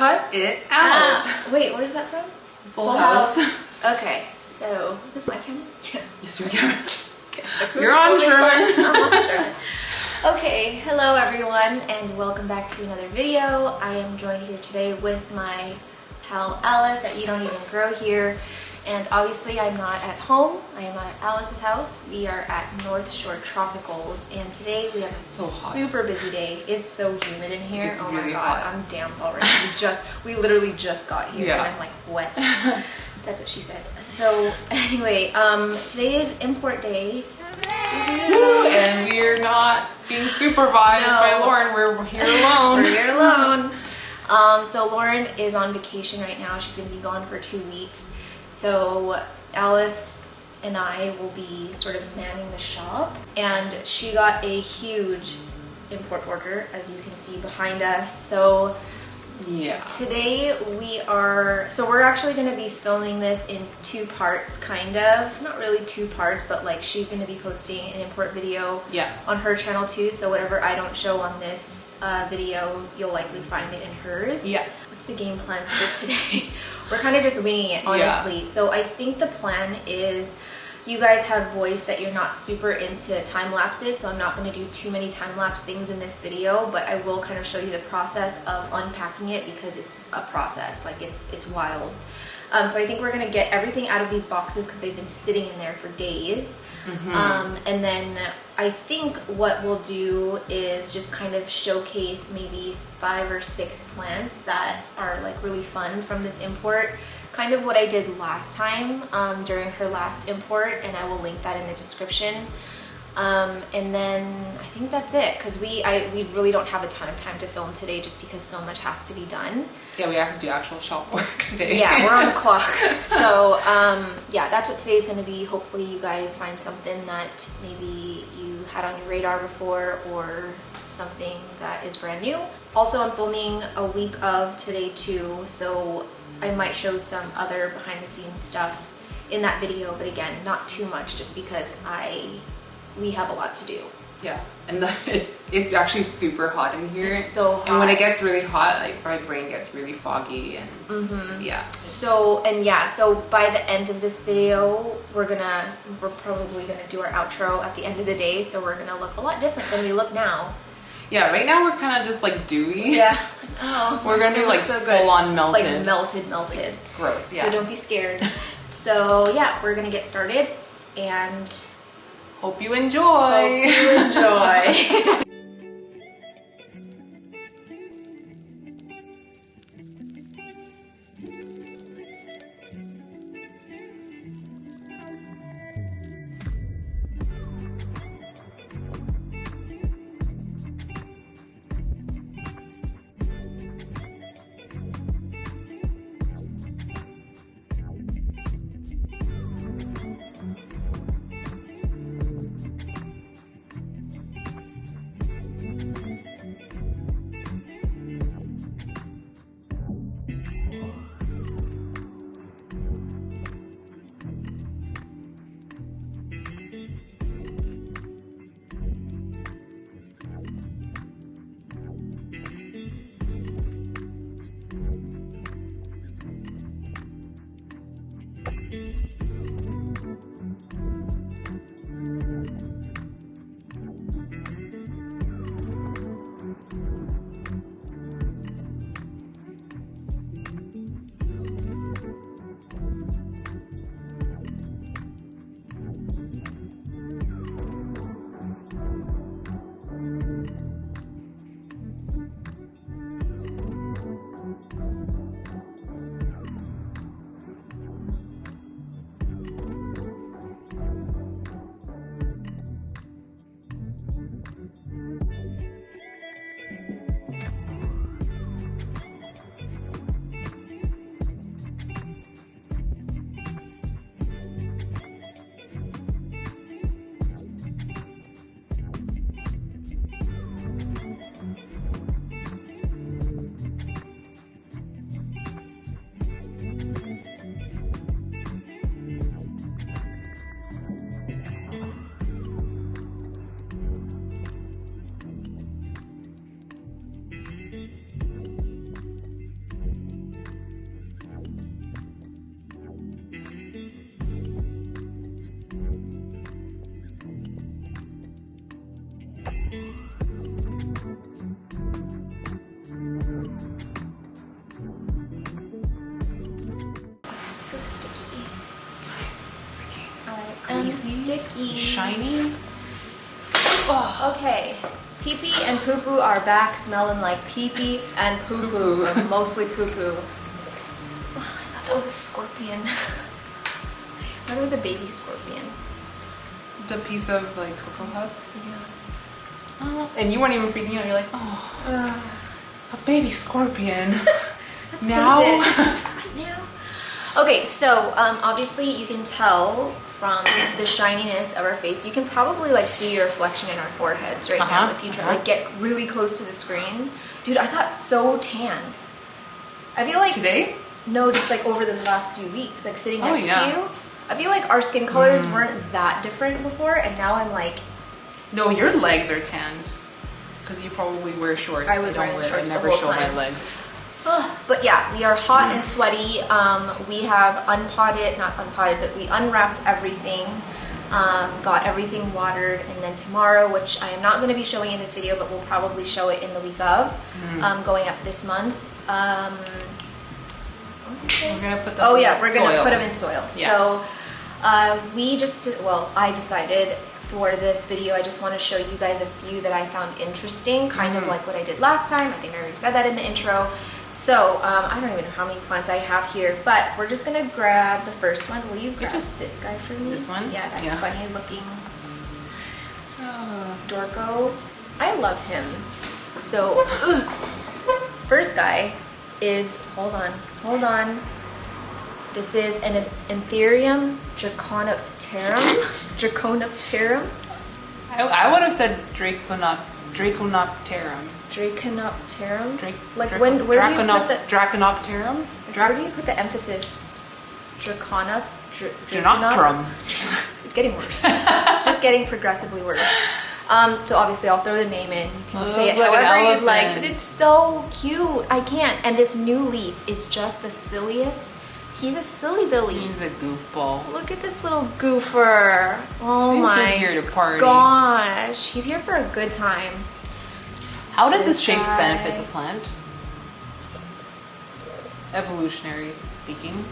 cut it out. Wait, where's that from? Full House. Okay, so is this my camera? Yeah. Yes, your camera. Okay, You're on, Sherman. I'm on, Sherman. Okay, hello everyone, and welcome back to another video. I am joined here today with my pal Alice at You Don't Even Grow Here. And obviously I'm not at home, I am at Alice's house. We are at North Shore Tropicals, and today we have a super busy day. It's so humid in here. It's oh really my god, hot. I'm damp already. We literally just got here and I'm like wet. That's what she said. So anyway, today is import day. Woo, and we're not being supervised by Lauren. We're here alone. We're here alone. So Lauren is on vacation right now. She's gonna be gone for 2 weeks. So Alice and I will be sort of manning the shop, and she got a huge import order, as you can see behind us. So yeah, today we're actually going to be filming this in 2 parts, kind of, not really 2 parts, but like she's going to be posting an import video on her channel too. So whatever I don't show on this video, you'll likely find it in hers. Yeah. What's the game plan for today? We're kind of just winging it, honestly. So I think the plan is, you guys have voiced that you're not super into time lapses, so I'm not going to do too many time lapse things in this video, but I will kind of show you the process of unpacking it, because it's a process, like it's wild. So I think we're going to get everything out of these boxes because they've been sitting in there for days. And then I think what we'll do is just kind of showcase maybe 5 or 6 plants that are like really fun from this import. Kind of what I did last time during her last import, and I will link that in the description. And then I think that's it, because we really don't have a ton of time to film today just because so much has to be done. Yeah, we have to do actual shop work today. Yeah, we're on the clock. So yeah, that's what today's going to be. Hopefully you guys find something that maybe you had on your radar before, or something that is brand new. Also, I'm filming a week of today too, so I might show some other behind the scenes stuff in that video, but again, not too much, just because we have a lot to do. Yeah, and it's actually super hot in here. It's so hot. And when it gets really hot, like my brain gets really foggy, and yeah. So by the end of this video, we're probably gonna do our outro at the end of the day, so we're gonna look a lot different than we look now. Yeah, right now we're kind of just like dewy. Yeah. Oh, we're gonna be like so full on melted. Like melted. Like, gross, yeah. So don't be scared. So yeah, we're gonna get started, and hope you enjoy. Hope you enjoy. so sticky. Freaking I'm greasy, sticky. shiny. Oh. Okay. Pee-pee and poo-poo are back smelling like pee-pee and poo-poo. Or mostly poo-poo. Oh, I thought that was a scorpion. I thought it was a baby scorpion. The piece of like cocoa husk. Yeah. Oh, and you weren't even freaking out. You're like, oh, a baby scorpion. Now. Right now. Okay, so obviously you can tell from the shininess of our face. You can probably like see your reflection in our foreheads right now if you try like get really close to the screen. Dude, I got so tanned. I feel like today? No, just like over the last few weeks, like sitting next to you. I feel like our skin colors weren't that different before, and now I'm like. No, your legs are tanned because you probably wear shorts. I was wearing shorts I never the whole show time. my legs. But yeah, we are hot and sweaty. We have not unpotted, but we unwrapped everything, got everything watered, and then tomorrow, which I am not going to be showing in this video, but we'll probably show it in the week of, going up this month. What was I saying? We're gonna put them. We're gonna put them in soil. Yeah. So I decided. For this video, I just want to show you guys a few that I found interesting, kind of like what I did last time. I think I already said that in the intro. So, I don't even know how many plants I have here, but we're just going to grab the first one. Will you grab this guy for me? This one? Yeah, that funny looking Dorco. I love him. So, first guy is, hold on. This is an anthurium draconopterum. Draconopterum. I would have said draconopterum. Draconopterum. Where do you put the Draconopterum? Where do you put the emphasis? Draconop. Draconopterum. It's getting worse. It's just getting progressively worse. So obviously I'll throw the name in. You can say it like however you'd like, but it's so cute. I can't. And this new leaf is just the silliest. He's a silly Billy. He's a goofball. Look at this little goofer. Oh my He's just here to party. Gosh. He's here for a good time. How does this shape benefit the plant? Evolutionary speaking.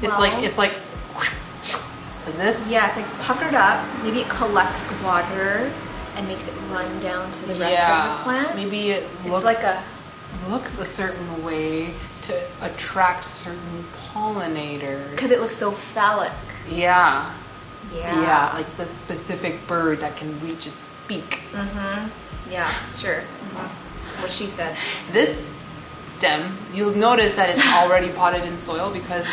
It's like this. Yeah, it's like puckered up. Maybe it collects water and makes it run down to the rest of the plant. Maybe it looks a certain way to attract certain pollinators. Because it looks so phallic. Yeah. Yeah. Yeah, like the specific bird that can reach its beak. Yeah, sure. What she said. This stem, you'll notice that it's already potted in soil because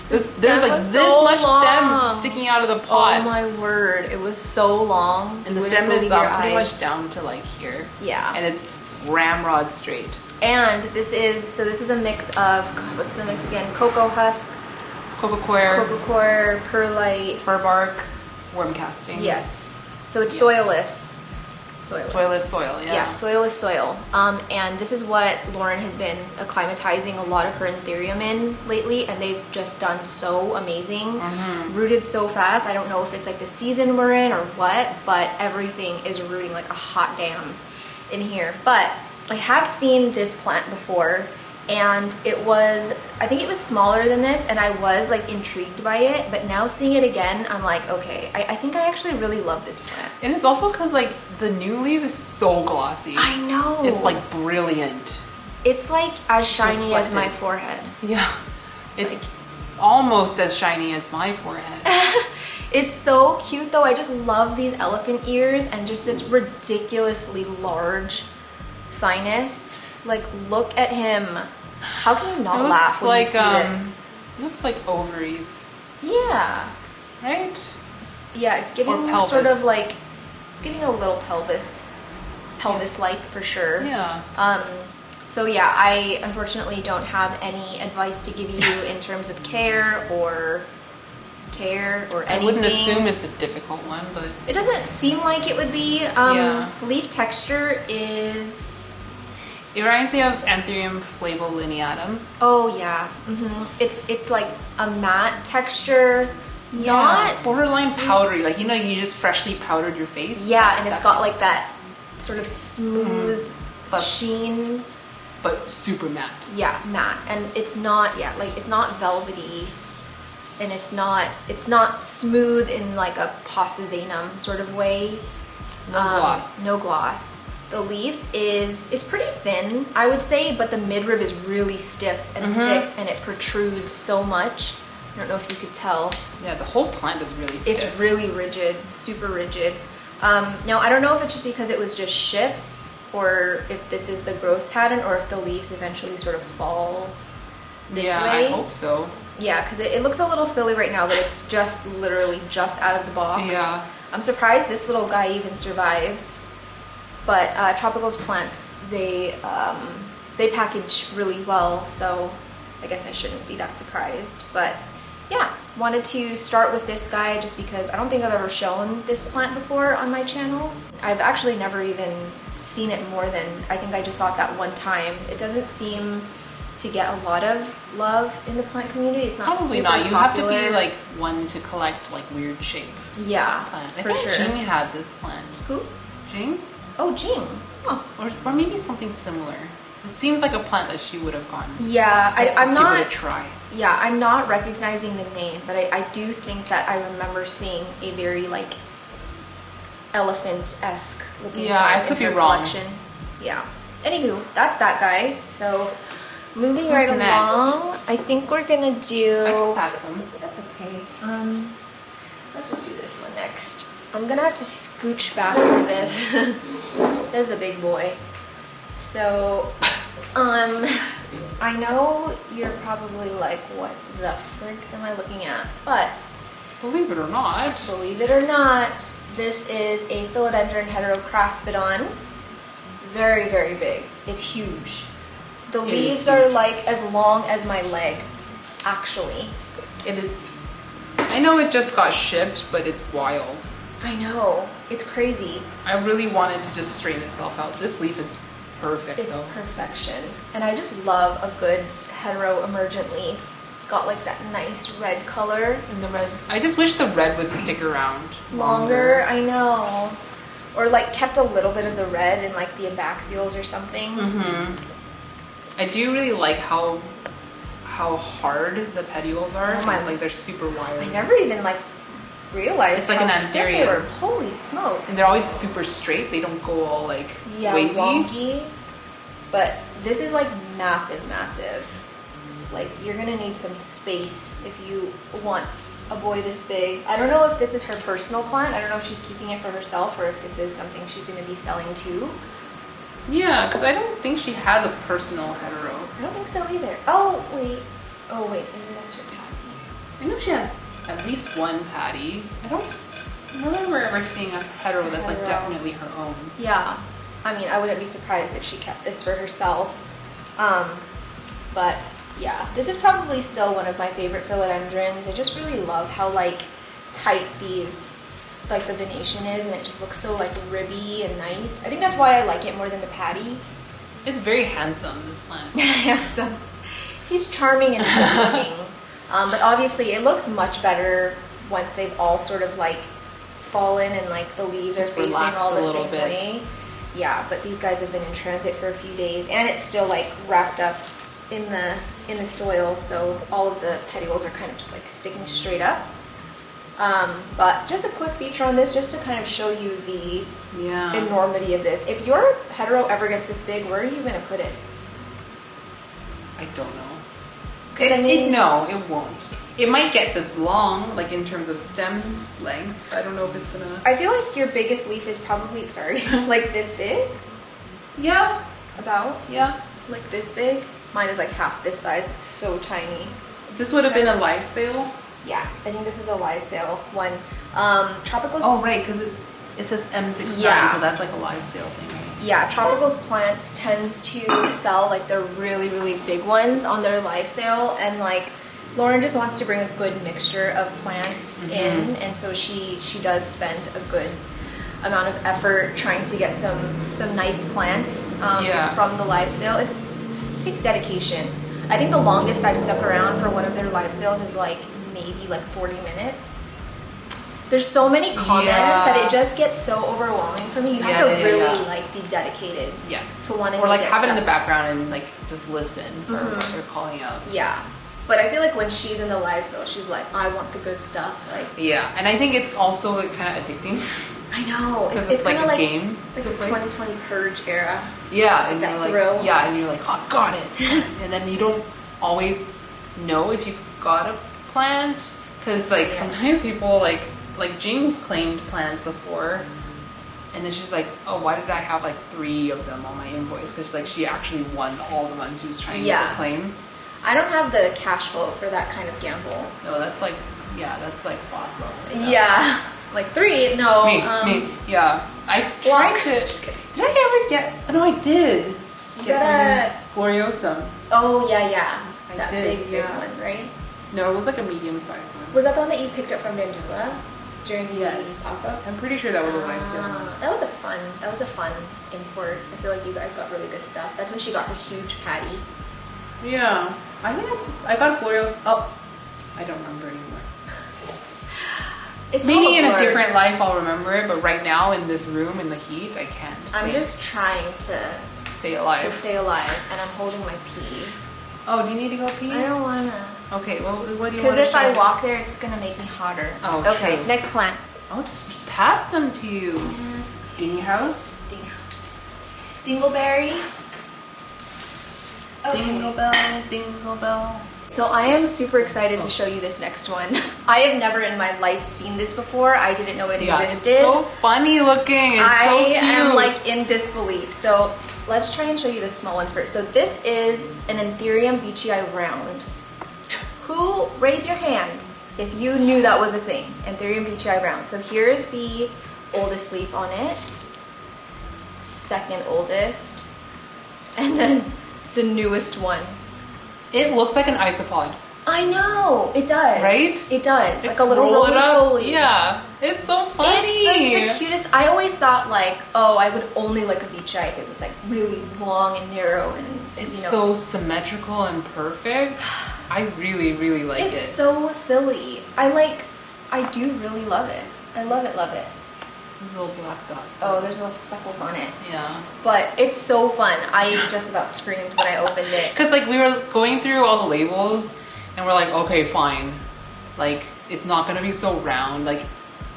there's like this much stem sticking out of the pot. Oh my word, it was so long. And the stem is pretty much down to like here. Yeah. And it's ramrod straight. And this is a mix of, what's the mix again? Cocoa husk, cocoa coir, perlite, fir bark, worm castings. Yes. So it's soilless. Soilless soil, yeah. Yeah, soilless soil. And this is what Lauren has been acclimatizing a lot of her anthurium in lately, and they've just done so amazing. Rooted so fast. I don't know if it's like the season we're in or what, but everything is rooting like a hot damn in here. But I have seen this plant before, and I think it was smaller than this, and I was like intrigued by it, but now seeing it again, I'm like, okay, I think I actually really love this plant. And it's also because like the new leaves are so glossy. I know. It's like brilliant. It's like as shiny as my forehead. Yeah. It's almost as shiny as my forehead. It's so cute though. I just love these elephant ears and just this ridiculously large sinus. Like, look at him. How can you not laugh when you see this? Looks like ovaries. Yeah. Right? Yeah, it's giving sort of like, it's giving a little pelvis. It's pelvis-like for sure. Yeah. So yeah, I unfortunately don't have any advice to give you in terms of care or anything. I wouldn't assume it's a difficult one, but it doesn't seem like it would be. Leaf texture is. It reminds me of Anthurium flavolineatum. Oh yeah, it's like a matte texture, not borderline powdery. Like you just freshly powdered your face. Yeah, and it's got like that sort of smooth sheen but super matte. Yeah, matte. And it's not, like it's not velvety, and it's not smooth in like a pastazanum sort of way. No gloss. No gloss. The leaf it's pretty thin, I would say, but the midrib is really stiff and thick, and it protrudes so much. I don't know if you could tell. Yeah, the whole plant is really stiff. It's really rigid, super rigid. Now, I don't know if it's just because it was just shipped, or if this is the growth pattern, or if the leaves eventually sort of fall this way. Yeah, I hope so. Yeah, because it looks a little silly right now, but it's just literally just out of the box. Yeah. I'm surprised this little guy even survived. But Tropicals plants, they package really well, so I guess I shouldn't be that surprised. But yeah, wanted to start with this guy just because I don't think I've ever shown this plant before on my channel. I've actually never even seen it more than, I think I just saw it that one time. It doesn't seem to get a lot of love in the plant community. It's not probably super not. You popular. have to be like one to collect like weird shape Yeah, plants. I for think sure. Jing had this plant. Who? Jing? Oh, Jing. Oh. Or maybe something similar. It seems like a plant that she would have gone. Yeah, I'm give not. it a try. Yeah, I'm not recognizing the name, but I do think that I remember seeing a very like elephant-esque looking plant I could in her be wrong. collection. Yeah. Anywho, that's that guy. So moving Who's right next? along, I think we're gonna I can do. pass them. That's okay. Let's just do this one next. I'm gonna have to scooch back for this. This is a big boy. So, I know you're probably like, what the frick am I looking at? But Believe it or not. believe it or not, this is a philodendron heterocraspidon. Very, very big. It's huge. The It is leaves are huge. like as long as my leg, actually. It is. I know it just got shipped, but it's wild. I know. It's crazy. I really wanted to just straighten itself out. This leaf is perfect It's though. perfection. And I just love a good hetero emergent leaf. It's got like that nice red color. And the red. I just wish the red would stick around Longer, I know. Or like kept a little bit of the red in like the abaxials or something. I do really like how hard the petioles are. Oh my- Like they're super wiry. I never even like realized It's like how an stiff they anthurium. were. Holy smokes. And they're always super straight. They don't go all like Yeah, wavy. wonky. But this is like massive, massive. Like you're gonna need some space if you want a boy this big. I don't know if this is her personal plant. I don't know if she's keeping it for herself or if this is something she's gonna be selling too. Yeah, because I don't think she has a personal hetero. I don't think so either. Oh wait, maybe that's her patty. I know she has at least one patty. I don't remember ever seeing a hetero that's like Hetero. definitely her own. Yeah, I mean, I wouldn't be surprised if she kept this for herself. But yeah, this is probably still one of my favorite philodendrons. I just really love how like tight these, like the venation is, and it just looks so like ribby and nice. I think that's why I like it more than the patty. It's very handsome, this plant. Handsome. He's charming and good looking. But obviously it looks much better once they've all sort of like fallen and like the leaves Just are facing relaxed all a the little same bit. way. Yeah, but these guys have been in transit for a few days and it's still like wrapped up in the soil, so all of the petioles are kind of just like sticking straight up. But just a quick feature on this, just to kind of show you the Yeah. enormity of this. If your hetero ever gets this big, where are you going to put it? I don't know. 'Cause I mean- No, it won't. It might get this long, like in terms of stem length. I don't know if it's gonna. I feel like your biggest leaf is probably, sorry, like this big, Yeah. about, Yeah. like this big. Mine is like half this size, it's so tiny. This would have been a live sale. Yeah, I think this is a live sale one. Tropicals, Oh, right, because it says M69, Yeah. so that's like a live sale thing, right? yeah, Tropicals plants tends to sell like the really, really big ones on their live sale, and like Lauren just wants to bring a good mixture of plants in, and so she does spend a good amount of effort trying to get some nice plants Yeah. from the live sale. It takes dedication. I think the longest I've stuck around for one of their live sales is like maybe like 40 minutes. There's so many comments that it just gets so overwhelming for me. You have to really like be dedicated to wanting or like to get have it stuff. in the background and like just listen for what they're calling out. Yeah. But I feel like when she's in the lives though, she's like, I want the good stuff. Like and I think it's also like kind of addicting. I know. It's like a game. It's like the 2020 purge era. Yeah, and that you're like, thrill. and you're like, oh, got it. And then you don't always know if you got a plant, because like sometimes people like James claimed plants before, and then she's like, oh, why did I have like 3 of them on my invoice? Because like she actually won all the ones she was trying to claim. I don't have the cash flow for that kind of gamble. No, that's like boss level stuff. Yeah. Like 3? No. Me. Yeah. I tried to. Just kidding. Did I ever get? Oh, no, I did. You got a Gloriosum. Oh yeah. I that did, big one, right? No, it was like a medium-sized one. Was that the one that you picked up from Bandula during the pop-up? I'm pretty sure that was a lifestyle one. That was a fun import. I feel like you guys got really good stuff. That's when she got her huge patty. Yeah. I think I got Gloriosum. Oh, I don't remember anymore. It's maybe in a different life I'll remember it, but right now in this room in the heat, I can't. I'm just trying to stay alive. And I'm holding my pee. Oh, do you need to go pee? I don't wanna. Okay, well, what do you want to Because if I walk there, it's gonna make me hotter. Oh, okay. True. Next plant. I'll just pass them to you. Dinghouse. Dingleberry. Okay. Dingle bell. So I am super excited to show you this next one. I have never in my life seen this before. I didn't know it existed. It's so funny looking. It's so cute. I am like in disbelief. So let's try and show you the small ones first. So this is an anthurium beechii round. Who, raise your hand if you knew that was a thing. Anthurium beechii round. So here's the oldest leaf on it. Second oldest. And then the newest one. It looks like an isopod. I know, it does. Right? It does. Like a little roly-poly. Yeah. It's so funny. It's like the cutest. I always thought like, oh, I would only like a beechii if it was like really long and narrow and it's so symmetrical and perfect. I really, really like it. It's so silly. I do really love it. I love it. Little black dots. Oh, there's little speckles on it. Yeah. But it's so fun. I just about screamed when I opened it. Because like we were going through all the labels and we're like, okay, fine. Like it's not gonna be so round. Like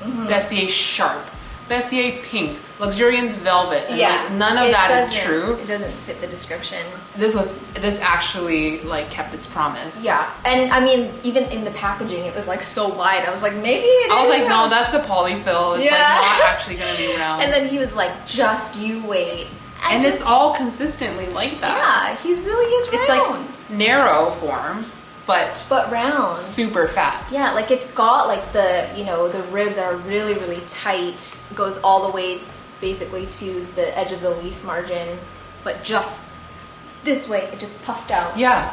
Bessier sharp, Bessier pink, luxurians velvet. And like, none of that is true. It doesn't fit the description. This actually like kept its promise. Yeah, and I mean even in the packaging it was like so wide. I was like, maybe it is. I was like, no, that's the polyfill. It's like not actually gonna be round. And then he was like, just you wait. And it's all consistently like that. Yeah, he really is round. It's like narrow form, but round. Super fat. Yeah, like it's got like the, the ribs are really, really tight. Goes all the way basically to the edge of the leaf margin, but just this way, it just puffed out. Yeah.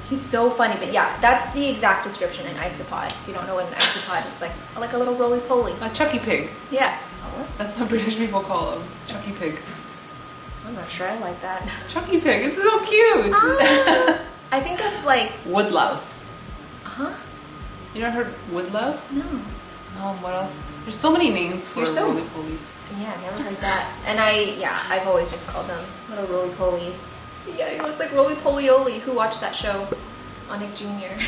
He's so funny, but yeah, that's the exact description in isopod. If you don't know what an isopod is, like a little roly-poly. A Chucky pig. Yeah. That's what British people call them. Chucky pig. I'm not sure I like that. Chucky pig, it's so cute. I think of like... Woodlouse. Huh? You never heard woodlouse? No. What else? There's so many names for roly-polies. Yeah, I've never heard that. And I've always just called them little roly-polies. Yeah, he looks like Roly-Poly-Oly. Who watched that show on Nick Jr.?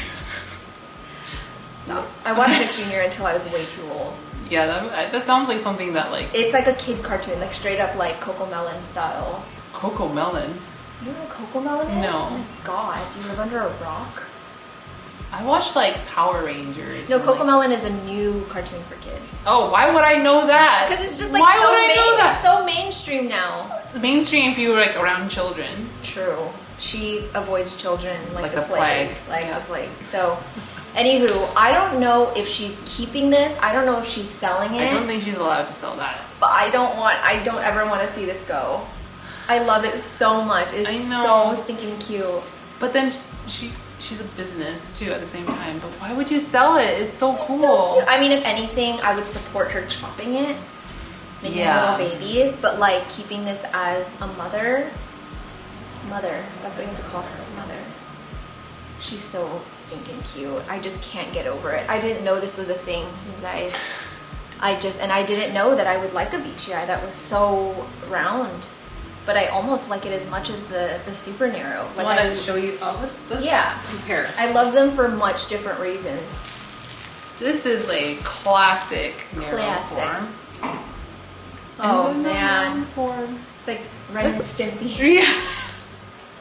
Stop. I watched Nick Jr. until I was way too old. Yeah, that sounds like something that like... It's like a kid cartoon, like straight up like Coco Melon style. Coco Melon? You know what Coco Melon is? No. Oh my god, do you live under a rock? I watched like Power Rangers. No, Coco Melon is a new cartoon for kids. Oh, why would I know that? Because it's just like it's so mainstream now. Mainstream if you were like around children. True. She avoids children like the plague. Like the plague. So, anywho, I don't know if she's keeping this. I don't know if she's selling it. I don't think she's allowed to sell that. But I don't ever want to see this go. I love it so much. It's so stinking cute. But then she's a business too at the same time. But why would you sell it? It's so cool. I mean, if anything, I would support her chopping it, making little babies. But like keeping this as a mother. That's what you have to call her, mother. She's so stinking cute. I just can't get over it. I didn't know this was a thing, you guys. I didn't know that I would like a beachy eye that was so round. But I almost like it as much as the super narrow. Like, I want to show you. Oh, let's compare. I love them for much different reasons. This is a classic narrow form. Oh man, it's like Ren and Stimpy. Yeah,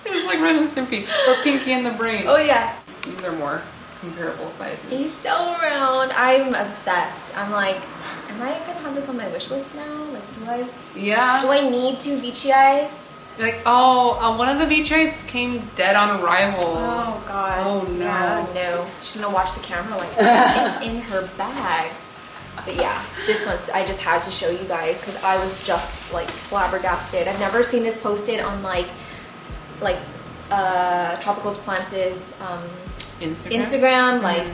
it's like Ren and Stimpy or Pinky and the Brain. Oh yeah, these are more comparable sizes. He's so round. I'm obsessed. I'm like, am I gonna have this on my wish list now? Like, do I need 2 beachy eyes? You're like, oh, one of the beachy eyes came dead on arrival. Oh god. Oh no. Yeah, no. She's gonna watch the camera like, what is in her bag? But yeah, this one's, I just had to show you guys because I was just like flabbergasted. I've never seen this posted on like Tropicals Plants' Instagram. Like,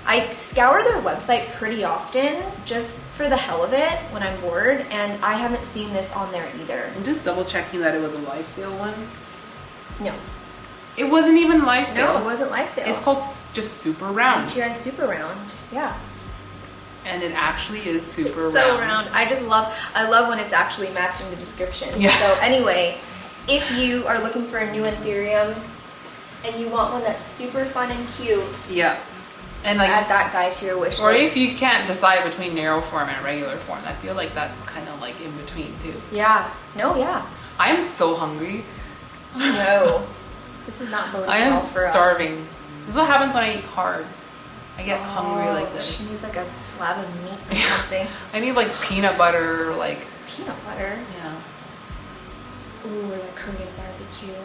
I scour their website pretty often just for the hell of it when I'm bored, and I haven't seen this on there either. I'm just double checking that it was a live sale one. No. It wasn't even live sale. No, it wasn't live sale. It's called just Super Round. Beachy Eye Super Round. Yeah. And it actually is super round. So round. I love when it's actually matching the description. Yeah. So anyway, if you are looking for a new anthurium and you want one that's super fun and cute, yeah, and like add that guy to your wish or list. if you can't decide between narrow form and regular form, I feel like that's kind of like in between too. Yeah. No. Yeah. I am so hungry. Oh no, this is not boding well for us. I am starving. This is what happens when I eat carbs. I get hungry like this. She needs like a slab of meat or something. I need like peanut butter, like peanut butter. Yeah. Ooh, or like Korean barbecue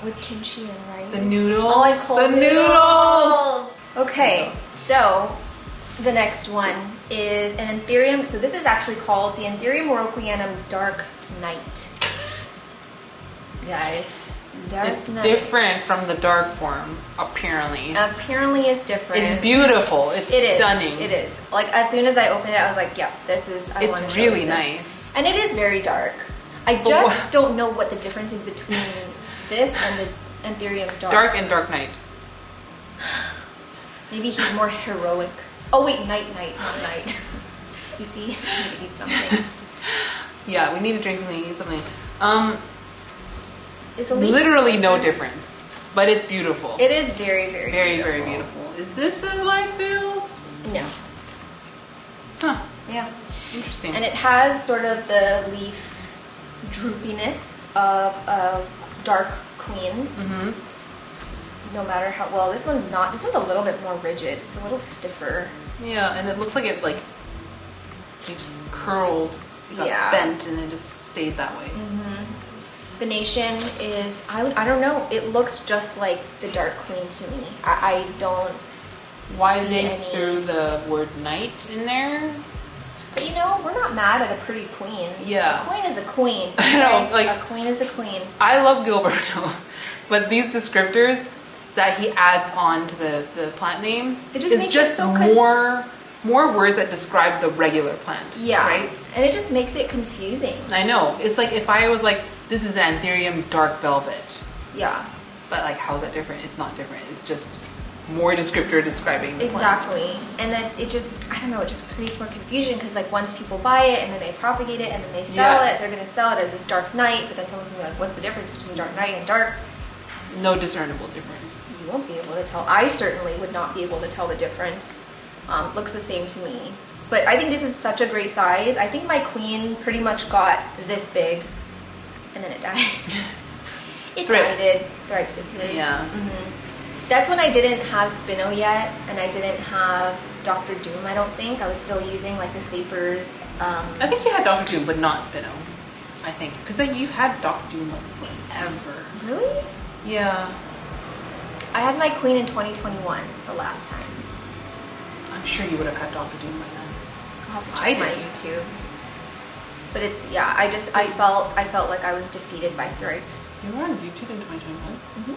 with kimchi and rice. The noodles. Oh, I call the noodles. Okay, so the next one is an anthurium. So this is actually called the Anthurium moroccanum Dark Night. Guys. It's different from the dark form, apparently. Apparently it's different. It's beautiful. It's stunning. It is. Like, as soon as I opened it, I was like, yep, this is, I want to It's show really you this. nice. And it is very dark. I just don't know what the difference is between this and the Anthurium Dark. Dark and Dark Night. Maybe he's more heroic. Oh wait, night, not night. You see, I need to eat something. Yeah, we need to drink something, eat something. It's literally no difference, but it's beautiful. It is very, very, very beautiful. Is this a live sale? No. Huh. Yeah. Interesting. And it has sort of the leaf droopiness of a dark queen. Mm-hmm. No matter how well, this one's not. This one's a little bit more rigid. It's a little stiffer. Yeah, and it looks like it just curled, got bent, and then just stayed that way. Mm-hmm. Venation is, I don't know, it looks just like the Dark Queen to me. I don't Why see they any... threw the word night in there? But you know, we're not mad at a pretty queen. Yeah. A queen is a queen. I know, like... A queen is a queen. I love Gilberto, but these descriptors that he adds on to the plant name is just more words that describe the regular plant. Yeah. Right? And it just makes it confusing. I know. It's like if I was like, this is an Anthurium Dark Velvet. Yeah. But like, how's that different? It's not different. It's just more descriptor describing the exactly. plant. And then it just, I don't know, it just creates more confusion because like once people buy it and then they propagate it and then they sell it, they're going to sell it as this dark night, but then someone's going to be like, what's the difference between dark night and dark? No discernible difference. You won't be able to tell. I certainly would not be able to tell the difference. Looks the same to me. But I think this is such a great size. I think my queen pretty much got this big and then it died. It died. Thripsises. Yeah. Mm-hmm. That's when I didn't have Spino yet, and I didn't have Dr. Doom, I don't think. I was still using like the Sapers. I think you had Dr. Doom, but not Spino. I think. Because like, you had Dr. Doom like forever. Really? Yeah. I had my queen in 2021, the last time. I'm sure you would have had Dr. Doom by then. I'll have to check my YouTube. But it's, yeah, I felt like I was defeated by Thripes. You were on YouTube in 2021? Mm-hmm.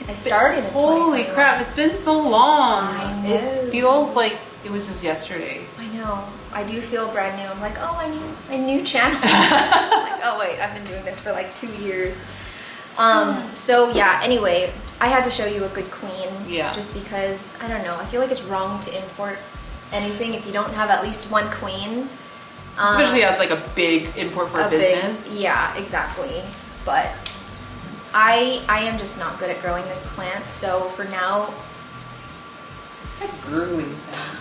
I started in 2021. Holy crap, it's been so long. I know. It feels like it was just yesterday. I know. I do feel brand new. I'm like, oh, I need a new channel. I'm like, oh wait, I've been doing this for like 2 years. So yeah, anyway, I had to show you a good queen. Yeah. Just because, I don't know, I feel like it's wrong to import anything if you don't have at least one queen. Especially as like a big import for a business. Yeah, exactly. But I am just not good at growing this plant, so for now. That gurgling sound.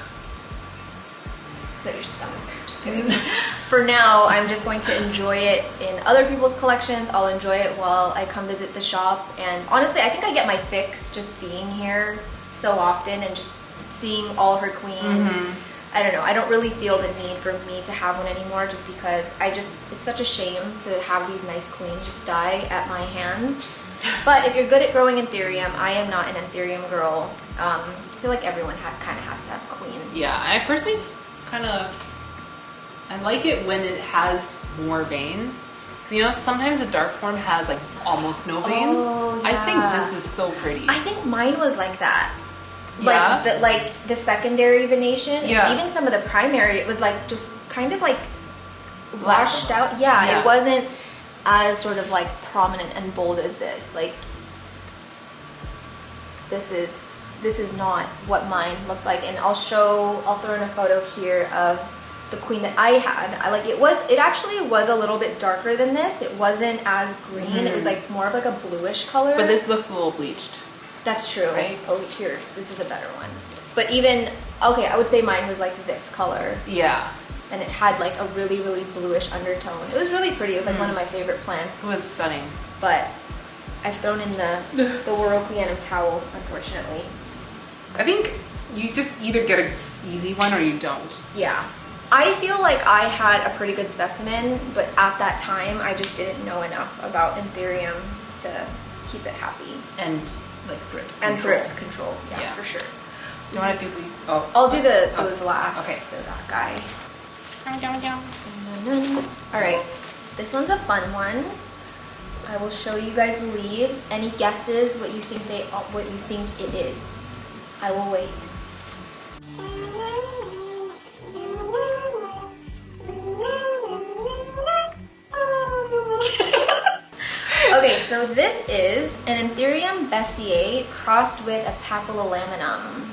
Is that your stomach? Just kidding. For now, I'm just going to enjoy it in other people's collections. I'll enjoy it while I come visit the shop. And honestly, I think I get my fix just being here so often and just seeing all her queens. I don't know. I don't really feel the need for me to have one anymore just because it's such a shame to have these nice queens just die at my hands. But if you're good at growing anthurium, I am not an anthurium girl. I feel like everyone kind of has to have a queen. Yeah, I personally I like it when it has more veins. Because you know, sometimes the dark form has like almost no veins. Oh, yeah. I think this is so pretty. I think mine was like that. Yeah. Like the secondary venation, yeah. and even some of the primary, it was like just kind of like washed out. Yeah, it wasn't as sort of like prominent and bold as this. Like this is not what mine looked like, and I'll throw in a photo here of the queen that I had. It actually was a little bit darker than this. It wasn't as green. It was like more of like a bluish color. But this looks a little bleached. That's true. Right? Oh, here, this is a better one. But even, okay, I would say mine was like this color. Yeah. And it had like a really, really bluish undertone. It was really pretty. It was like one of my favorite plants. It was stunning. But I've thrown in the Warocleanum towel, unfortunately. I think you just either get an easy one or you don't. Yeah. I feel like I had a pretty good specimen, but at that time, I just didn't know enough about anthurium to keep it happy. And like thrips control. And thrips control, yeah, for sure. You want to do the... Oh, I'll do those last. Okay. So that guy. All right, this one's a fun one. I will show you guys the leaves. Any guesses what you think it is? I will wait. Okay, so this is an anthurium bessier crossed with a papillolaminum.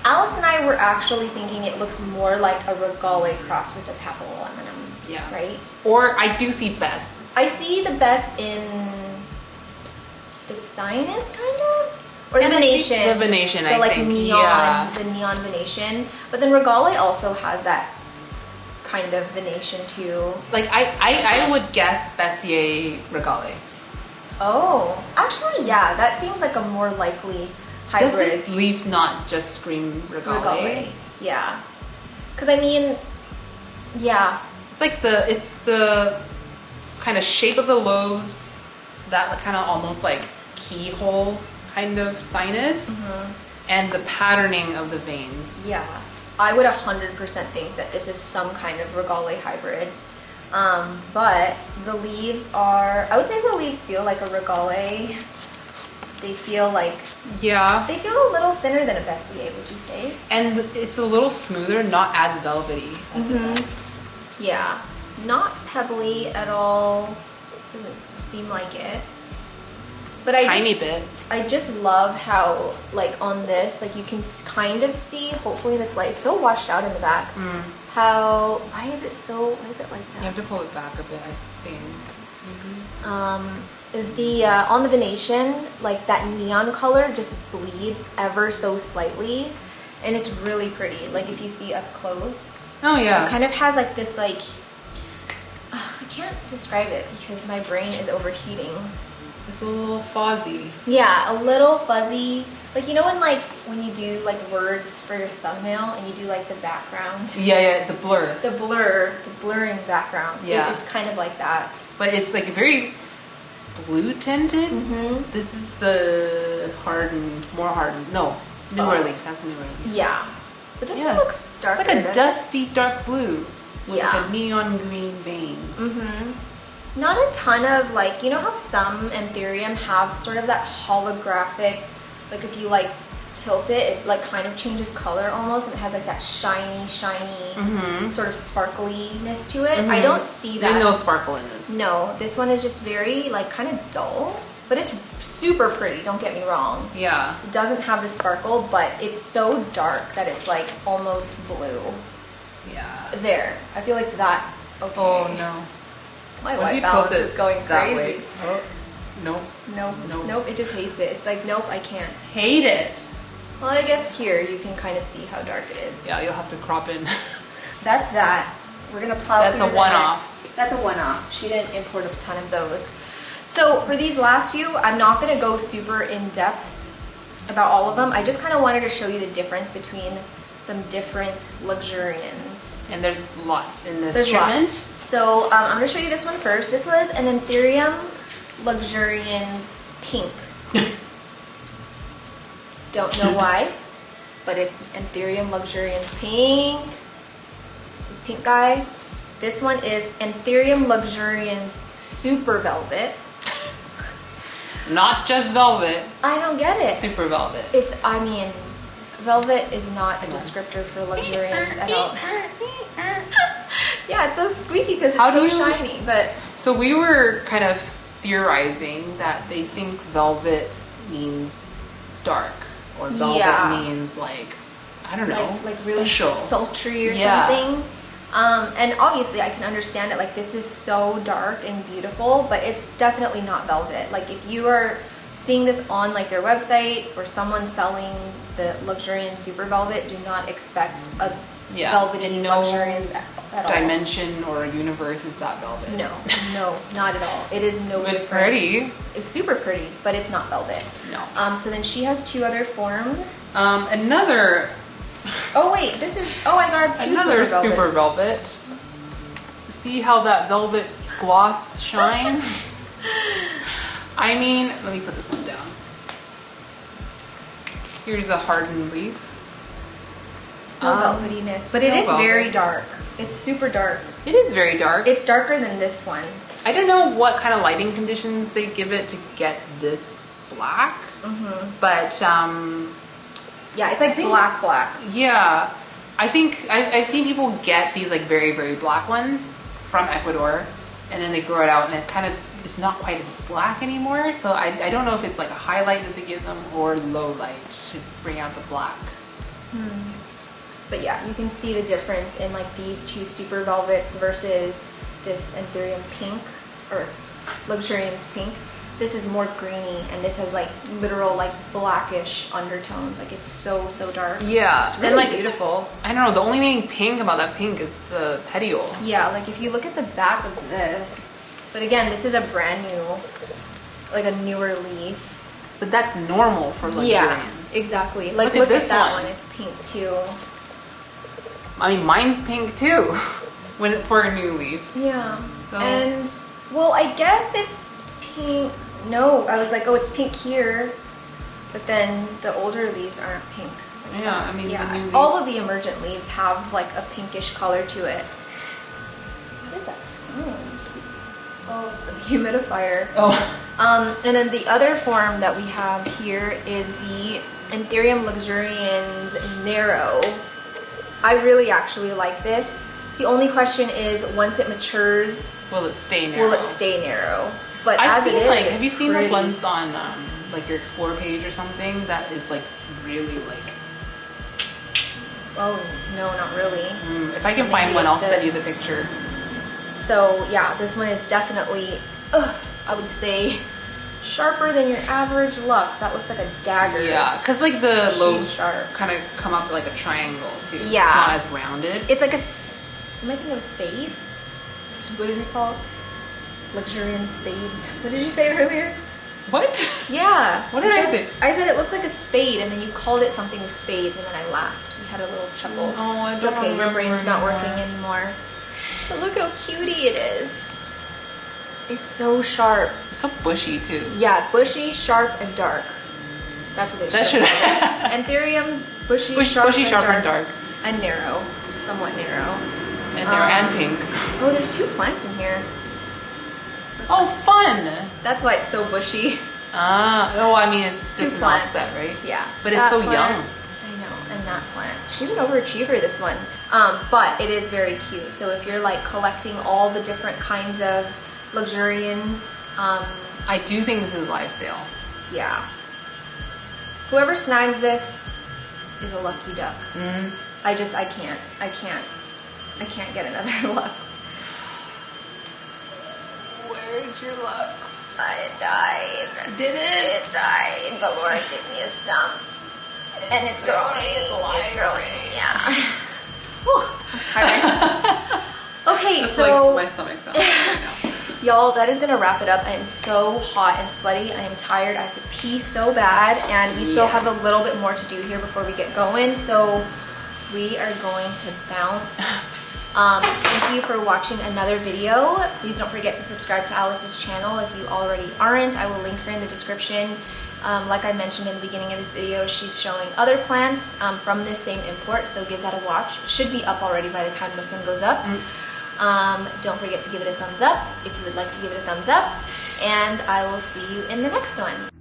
Alice and I were actually thinking it looks more like a regale crossed with a papillolaminum. Yeah. Right? Or I do see bess. I see the best in the sinus, kind of? Or the venation. The venation, I think. The like neon, the neon venation. But then regale also has that kind of venation too. Like I would guess bessier regale. Oh, actually, yeah, that seems like a more likely hybrid. Does this leaf not just scream regale? Yeah. Because I mean, yeah. It's like the kind of shape of the lobes, that kind of almost like keyhole kind of sinus, and the patterning of the veins. Yeah. I would 100% think that this is some kind of regale hybrid. But the leaves I would say the leaves feel like a regale. They feel like... Yeah. They feel a little thinner than a bessier, would you say? And it's a little smoother, not as velvety as a bess. Yeah. Not pebbly at all. Doesn't seem like it. But Tiny bit. I just love how, like, on this, like, you can kind of see, hopefully in this light, it's so washed out in the back, why is it like that? You have to pull it back a bit, I think. On the venation, like, that neon color just bleeds ever so slightly, and it's really pretty, like, if you see up close. Oh, yeah. It kind of has, like, this, like, I can't describe it because my brain is overheating. It's a little fuzzy. Yeah, a little fuzzy. Like, you know when you do like words for your thumbnail and you do like the background? Yeah, the blur. The blurring background. Yeah. It's kind of like that. But it's like very blue tinted. This is the more hardened. No, newer leaf. That's the newer leaf. Yeah. But this one looks darker. It's like a dusty dark blue with Yeah. like a neon green veins. Not a ton of, like, you know how some anthurium have sort of that holographic, like if you like tilt it, it like kind of changes color almost, and it has like that shiny sort of sparkliness to it. I don't see that. There's no sparkle in this. No, this one is just very like kind of dull. But it's super pretty, don't get me wrong. Yeah. It doesn't have the sparkle, but it's so dark that it's like almost blue. Yeah. There. I feel like that. Okay. Oh no. My What if white you balance tilt it is going that crazy. way? Oh, nope. Nope. Nope. Nope. It just hates it. It's like, nope, I can't. Hate it. Well, I guess here you can kind of see how dark it is. Yeah, you'll have to crop in. That's that. We're gonna plow That's through a the one-off. next. That's a one-off. She didn't import a ton of those. So for these last few, I'm not gonna go super in depth about all of them. I just kind of wanted to show you the difference between some different luxurians. And there's lots in this There's shipment. lots. So I'm gonna show you this one first. This was an anthurium luxurians pink. Don't know why, but it's anthurium luxurians pink. This is pink guy. This one is anthurium luxurians super velvet. Not just velvet. I don't get it. Super velvet. It's, I mean, velvet is not a descriptor for luxurians at all. Yeah, it's so squeaky because it's so shiny, but... So we were kind of theorizing that they think velvet means dark, or velvet means like, I don't know, like really special. sultry or something. And obviously I can understand it, like this is so dark and beautiful, but it's definitely not velvet. Like if you are seeing this on like their website or someone selling the luxurian super velvet, do not expect a velvety luxurian at all. Dimension or universe is that velvet. No, not at all. It is no It's different. pretty. It's super pretty, but it's not velvet. No. So then she has two other forms. Another. Oh wait, this is, I got two Another super velvet. See how that velvet gloss shines? I mean, let me put this one down. Here's a hardened leaf. No velvetiness, but it is very dark. It's super dark. It is very dark. It's darker than this one. I don't know what kind of lighting conditions they give it to get this black, but yeah, it's like black. Yeah, I think I've seen people get these like very, very black ones from Ecuador, and then they grow it out and it kind of is not quite as black anymore. So I don't know if it's like a highlight that they give them or low light to bring out the black. But yeah, you can see the difference in like these two super velvets versus this anthurium pink or luxurians pink. This is more greeny and this has like literal like blackish undertones. Like it's so dark. Yeah, it's really and like beautiful. I don't know, the only thing pink about that pink is the petiole. Yeah, like if you look at the back of this, but again, this is a brand new, like a newer leaf. But that's normal for luxurians. Yeah, exactly. Like look at that one. It's pink too. I mean, mine's pink too, for a new leaf. Yeah. So. And well, I guess it's pink. No, I was like, oh, it's pink here, but then the older leaves aren't pink anymore. Yeah, I mean, the new leaf. All of the emergent leaves have like a pinkish color to it. What is that sound? Oh, it's a humidifier. Oh. And then the other form that we have here is the Anthurium luxurians narrow. I really actually like this. The only question is, once it matures, will it stay narrow? Will it stay narrow? But I've as seen, it is, like, have you seen pretty. those ones on like your explore page or something that is like really like? Oh no, not really. If I can find one, I'll send you the picture. So yeah, this one is definitely, I would say, sharper than your average Lux. That looks like a dagger. Yeah, because like the She's lobes sharp. kind of come up like a triangle too. Yeah. It's not as rounded. It's like am I thinking of a spade? What did we call it? Luxurian spades. What did you say earlier? What? Yeah. What did I say? I said it looks like a spade, and then you called it something with spades, and then I laughed. We had a little chuckle. Oh, I don't okay, your remember brain's not working anymore. anymore. But look how cutie it is. It's so sharp. It's so bushy too. Yeah, bushy, sharp, and dark. That's what it That should. should. Anthurium, bushy, bushy, sharp, and dark, and narrow, somewhat narrow. and they're and pink. Oh, there's two plants in here. Oh, fun! That's why it's so bushy. Oh, I mean it's Two just an plants. offset, right? Yeah. But it's That so plant, young. I know, and that plant. She's an overachiever, this one. But it is very cute. So if you're like collecting all the different kinds of luxurians. I do think this is live sale. Yeah. Whoever snags this is a lucky duck. I can't get another Lux. Where's your Lux? It died. Did it? It died, but Lauren gave me a stump. And it's growing. It's alive. It's growing. Yeah. Whew, that's tiring. Okay, That's so like my stomach sounds right now. y'all, that is gonna wrap it up. I am so hot and sweaty. I am tired. I have to pee so bad, and we still have a little bit more to do here before we get going. So we are going to bounce. Thank you for watching another video. Please don't forget to subscribe to Alice's channel if you already aren't. I will link her in the description. Like I mentioned in the beginning of this video, she's showing other plants from this same import, so give that a watch. It should be up already by the time this one goes up. Don't forget to give it a thumbs up if you would like to give it a thumbs up, and I will see you in the next one.